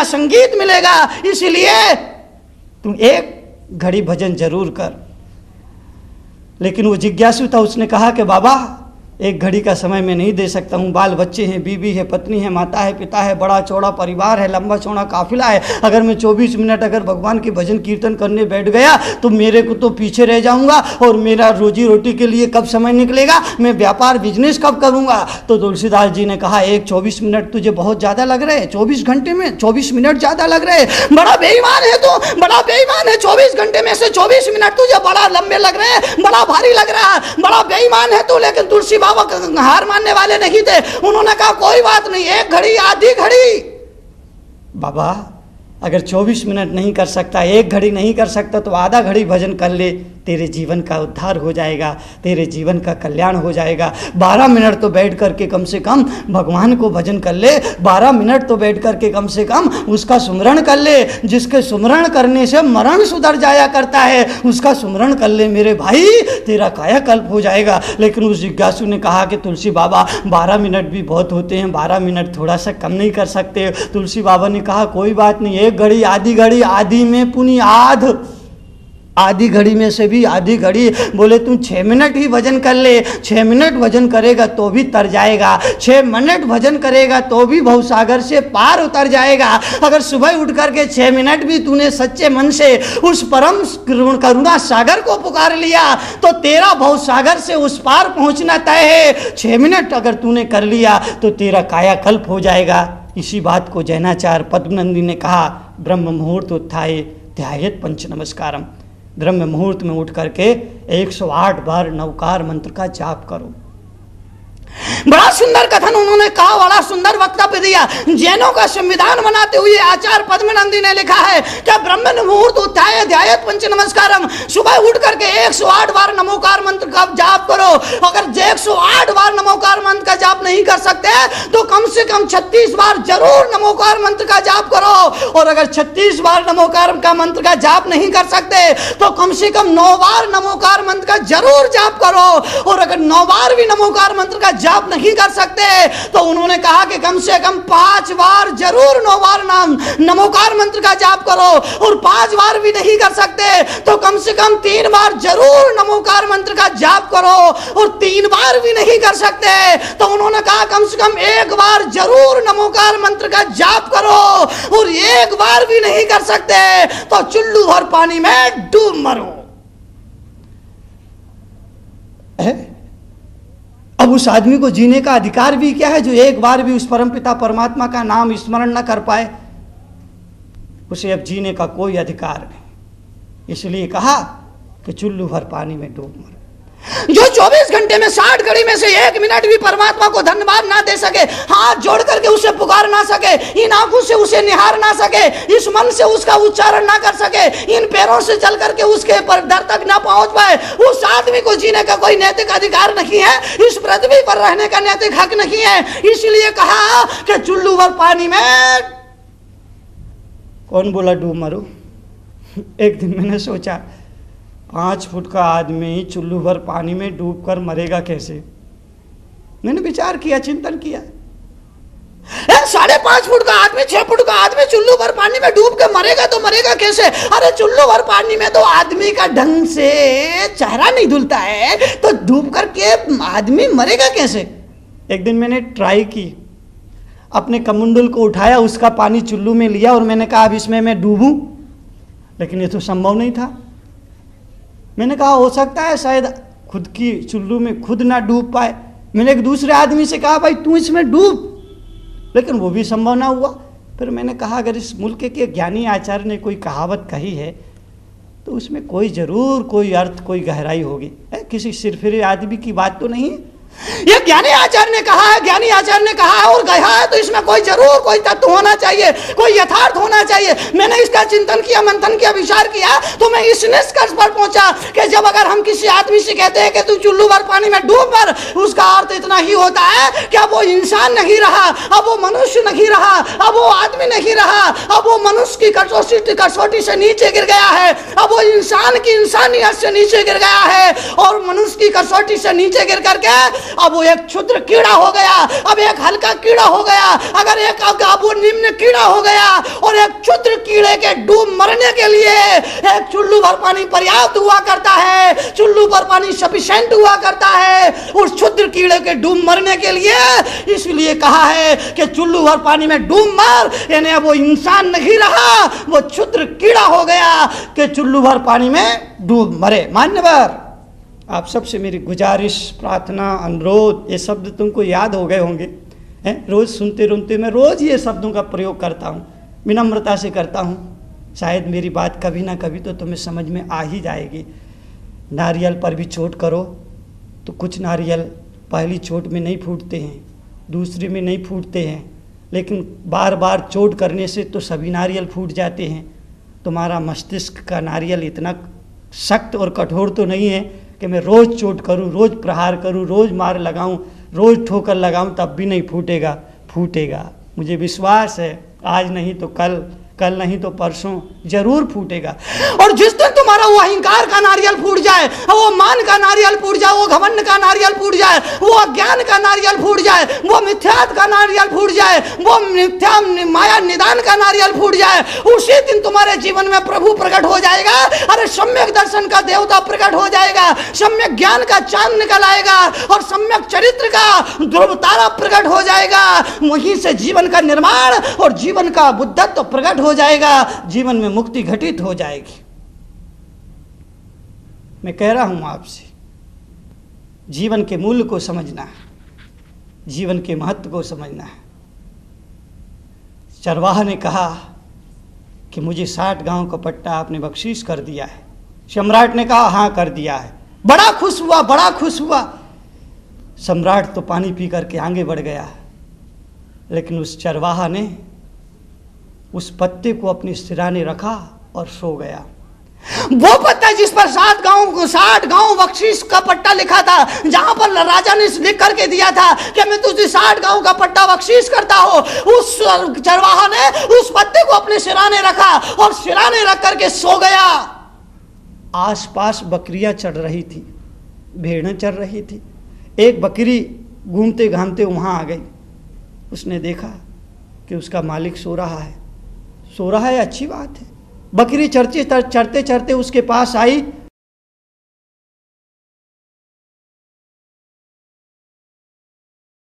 संगीत मिलेगा, इसलिए तुम एक घड़ी भजन जरूर कर। लेकिन वो जिज्ञासु था, उसने कहा कि बाबा एक घड़ी का समय मैं नहीं दे सकता हूँ, बाल बच्चे हैं, बीवी है, पत्नी है, माता है, पिता है, बड़ा चौड़ा परिवार है, लंबा चौड़ा काफिला है। अगर मैं 24 मिनट अगर भगवान की भजन कीर्तन करने बैठ गया तो मेरे को तो पीछे रह जाऊंगा, और मेरा रोजी रोटी के लिए कब समय निकलेगा, मैं व्यापार बिजनेस कब करूंगा। तो तुलसीदास जी ने कहा एक 24 मिनट तुझे बहुत ज़्यादा लग रहे हैं, 24 घंटे में 24 मिनट ज़्यादा लग रहे हैं, बड़ा बेईमान है तू, बड़ा बेईमान है। 24 घंटे में से 24 मिनट तुझे बड़ा लंबे लग रहे हैं, बड़ा भारी लग रहा है, बड़ा बेईमान है तू। लेकिन तुलसी बाबा हार मानने वाले नहीं थे, उन्होंने कहा कोई बात नहीं, एक घड़ी आधी घड़ी। बाबा अगर 24 मिनट नहीं कर सकता, एक घड़ी नहीं कर सकता, तो आधा घड़ी भजन कर ले, तेरे जीवन का उद्धार हो जाएगा, तेरे जीवन का कल्याण हो जाएगा। 12 मिनट तो बैठ करके कम से कम भगवान को भजन कर ले, 12 मिनट तो बैठ करके कम से कम उसका सुमरण कर ले, जिसके सुमरण करने से मरण सुधर जाया करता है, उसका सुमरण कर ले मेरे भाई, तेरा कायाकल्प हो जाएगा। लेकिन उस जिज्ञासु ने कहा कि तुलसी बाबा 12 मिनट भी बहुत होते हैं, 12 मिनट थोड़ा सा कम नहीं कर सकते। तुलसी बाबा ने कहा कोई बात नहीं, एक घड़ी घड़ी, आधी में पुनी आधी घड़ी में से भी आधी घड़ी। बोले तुम 6 मिनट ही भजन कर ले, 6 मिनट भजन करेगा तो भी तर जाएगा, 6 मिनट भजन करेगा तो भी भवसागर से पार उतर जाएगा। अगर सुबह उठ करके 6 मिनट भी तूने सच्चे मन से उस परम करुणा सागर को पुकार लिया तो तेरा भवसागर से उस पार पहुंचना तय है। 6 मिनट अगर तूने कर लिया तो तेरा कायाकल्प हो जाएगा। इसी बात को जैनाचार्य पद्मनंदी ने कहा, ब्रह्म मुहूर्त उत्थाय ध्यायेत् पंच नमस्कारम। ब्रह्म मुहूर्त में उठ करके 108 बार नवकार मंत्र का जाप करो। बड़ा सुंदर कथन उन्होंने कहा, बड़ा सुंदर वक्तव्य दिया। जैनों का संविधान बनाते हुए आचार्य पद्मनंदी ने लिखा है कि ब्रह्म मुहूर्त उत्थाय ध्यायेत् पंच नमस्कारम। सुबह उठ करके 108 बार नमोकार मंत्र का जाप करो। अगर 108 बार नमोकार मंत्र का जाप नहीं कर सकते तो कम से कम 36 बार जरूर नमोकार मंत्र का जाप करो। और अगर 36 बार नमोकार का मंत्र का जाप नहीं कर सकते तो कम से कम 9 बार नमोकार मंत्र का जरूर जाप करो। और अगर 9 बार भी नमोकार मंत्र का जाप नहीं कर सकते तो उन्होंने कहा कि कम से कम 5 बार जरूर 9 बार नमोकार मंत्र का जाप करो। और 5 बार भी नहीं कर सकते तो कम से कम 3 बार जरूर नमोकार मंत्र का जाप करो। और 3 बार भी नहीं कर सकते तो उन्होंने कहा कम से कम 1 बार जरूर नमोकार मंत्र का जाप करो। और 1 बार भी नहीं कर सकते तो चुल्लू भर पानी में डूब मरो। अब उस आदमी को जीने का अधिकार भी क्या है जो एक बार भी उस परमपिता परमात्मा का नाम स्मरण न कर पाए? उसे अब जीने का कोई अधिकार नहीं। इसलिए कहा कि चुल्लू भर पानी में डूब मरो। जो 24 घंटे में 60 घड़ी में से 1 मिनट भी परमात्मा को धन्यवाद ना दे सके, हाथ जोड़ करके उसे पुकार ना सके, इन आंखों से उसे निहार ना सके, इस मन से उसका उच्चारण ना कर सके, इन पैरों से चल करके उसके पर दर तक ना पहुंच पाए, उस आदमी को जीने का कोई नैतिक अधिकार नहीं है, इस पृथ्वी पर रहने का नैतिक हक नहीं है। इसलिए कहा कि चुल्लू भर पानी में। कौन बोला डूब मरो? एक दिन मैंने सोचा 5 फुट का आदमी चुल्लू भर पानी में डूबकर मरेगा कैसे? मैंने विचार किया, चिंतन किया। 5.5 फुट का आदमी, 6 फुट का आदमी चुल्लू भर पानी में डूब के मरेगा तो मरेगा कैसे? अरे चुल्लू भर पानी में तो आदमी का ढंग से चेहरा नहीं धुलता है, तो डूब करके आदमी मरेगा कैसे? एक दिन मैंने ट्राई की, अपने कमंडल को उठाया, उसका पानी चुल्लू में लिया और मैंने कहा अब इसमें मैं डूबूं, लेकिन ये तो संभव नहीं था। मैंने कहा हो सकता है शायद खुद की चुल्लू में खुद ना डूब पाए। मैंने एक दूसरे आदमी से कहा भाई तू इसमें डूब, लेकिन वो भी संभव ना हुआ। फिर मैंने कहा अगर इस मुल्क के ज्ञानी आचार्य ने कोई कहावत कही है तो उसमें कोई जरूर कोई अर्थ, कोई गहराई होगी। किसी सिरफिरे आदमी की बात तो नहीं है। ये ज्ञानी आचार्य ने कहा है, ज्ञानी आचार्य ने कहा है और कहा है तो इसमें कोई जरूर कोई तत्व होना चाहिए, कोई यथार्थ होना चाहिए। मैंने इसका चिंतन किया, मंथन किया, विचार किया तो मैं इस निष्कर्ष पर पहुंचा कि जब अगर हम किसी आदमी से कहते हैं कि तू चुल्लू भर पानी में डूब पर, उसका अर्थ इतना ही होता है कि अब वो इंसान नहीं रहा, अब वो मनुष्य नहीं रहा, अब वो आदमी नहीं रहा, अब वो मनुष्य की कसौटी से नीचे गिर गया है, अब वो इंसान की इंसानियत से नीचे गिर गया है और मनुष्य की कसौटी से नीचे गिर करके अब वो एक क्षुद्र कीड़ा हो गया, अब एक हल्का कीड़ा हो गया, अगर एक अब वो निम्न कीड़ा हो गया, और एक क्षुद्र कीड़े के डूब मरने के लिए एक चुल्लू भर पानी पर्याप्त हुआ करता है, चुल्लू भर पानी सफिशिएंट हुआ करता है उस क्षुद्र कीड़े के डूब मरने के लिए। इसलिए कहा है कि चुल्लू भर पानी में डूब मर, यानी वो इंसान नहीं रहा, वो क्षुद्र कीड़ा हो गया कि चुल्लू भर पानी में डूब मरे। मान्यवर, आप सबसे मेरी गुजारिश, प्रार्थना, अनुरोध, ये शब्द तुमको याद हो गए होंगे, हैं? रोज सुनते रुनते मैं रोज ये शब्दों का प्रयोग करता हूँ, विनम्रता से करता हूँ। शायद मेरी बात कभी ना कभी तो तुम्हें समझ में आ ही जाएगी। नारियल पर भी चोट करो तो कुछ नारियल पहली चोट में नहीं फूटते हैं, दूसरी में नहीं फूटते हैं, लेकिन बार बार चोट करने से तो सभी नारियल फूट जाते हैं। तुम्हारा मस्तिष्क का नारियल इतना सख्त और कठोर तो नहीं है कि मैं रोज़ चोट करूं, रोज़ प्रहार करूं, रोज़ मार लगाऊं, रोज़ ठोकर लगाऊं तब भी नहीं फूटेगा। फूटेगा, मुझे विश्वास है, आज नहीं तो कल, कल नहीं तो परसों जरूर फूटेगा। और जिस दिन तुम्हारा वो अहंकार का नारियल फूट जाए, वो मान का नारियल फूट जाए, वो घमंड का नारियल फूट जाए, वो अज्ञान का नारियल फूट जाए, वो मिथ्यात का नारियल फूट जाए, वो मिथ्या माया निदान का नारियल फूट जाए, उसी दिन तुम्हारे जीवन में प्रभु प्रकट हो जाएगा। अरे सम्यक दर्शन का देवता प्रकट हो जाएगा, सम्यक ज्ञान का चांद निकल आएगा, और सम्यक चरित्र का ध्रुव तारा प्रकट हो जाएगा। वहीं से जीवन का निर्माण और जीवन का बुद्धत्व प्रकट हो जाएगा, जीवन में मुक्ति घटित हो जाएगी। मैं कह रहा हूं आपसे, जीवन के मूल्य को समझना है, जीवन के महत्व को समझना है। चरवाहा ने कहा कि मुझे 60 गांव का पट्टा आपने बख्शीश कर दिया है। सम्राट ने कहा हाँ कर दिया है। बड़ा खुश हुआ, बड़ा खुश हुआ। सम्राट तो पानी पी करके आगे बढ़ गया, लेकिन उस चरवाहा ने उस पत्ते को अपने सिराने रखा और सो गया। वो पत्ता जिस पर 60 गांव बख्शीश का पट्टा लिखा था, जहां पर राजा ने लिख करके दिया था कि मैं तुझे 60 गांव का पट्टा बख्शीश करता हूं, उस चरवाहा ने उस पत्ते को अपने सिराने रखा और सिराने रख करके सो गया। आसपास बकरियां चढ़ रही थी, भेड़ें चढ़ रही थी। एक बकरी घूमते घामते वहां आ गई। उसने देखा कि उसका मालिक सो रहा है। सो रहा है, अच्छी बात है। बकरी चढ़ते चढ़ते उसके पास आई